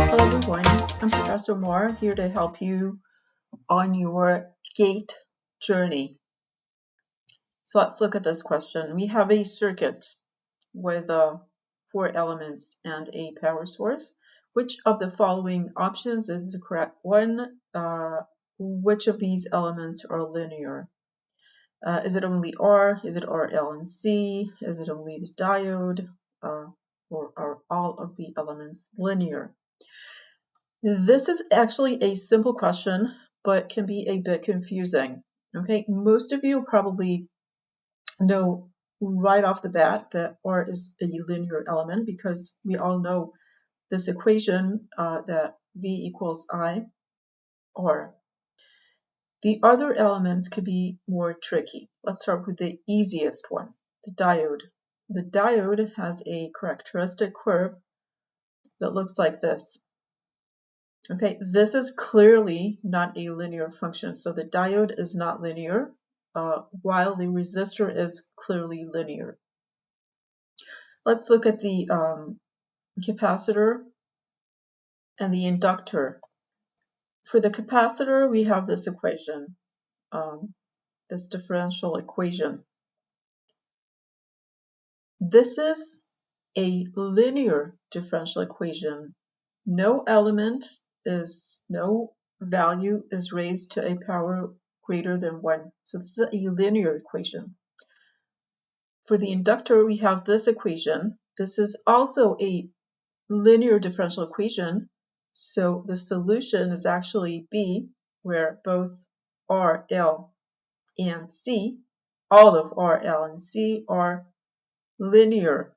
Hello everyone, I'm Professor Moore, here to help you on your gate journey. So let's look at this question. We have a circuit with 4 elements and a power source. Which of the following options is the correct one? Which of these elements are linear? Is it only R? Is it R, L, and C? Is it only the diode? Or are all of the elements linear? This is actually a simple question, but can be a bit confusing. Okay, most of you probably know right off the bat that R is a linear element because we all know this equation that V equals I R. The other elements could be more tricky. Let's start with the easiest one, the diode. The diode has a characteristic curve that looks like this. Okay, this is clearly not a linear function, so the diode is not linear, while the resistor is clearly linear. Let's look at the capacitor and the inductor. For the capacitor, we have this equation, this differential equation. This is a linear differential equation. No value is raised to a power greater than 1. So this is a linear equation. For the inductor, we have this equation. This is also a linear differential equation. So the solution is actually B, where both R, L, and C, all of R, L, and C are linear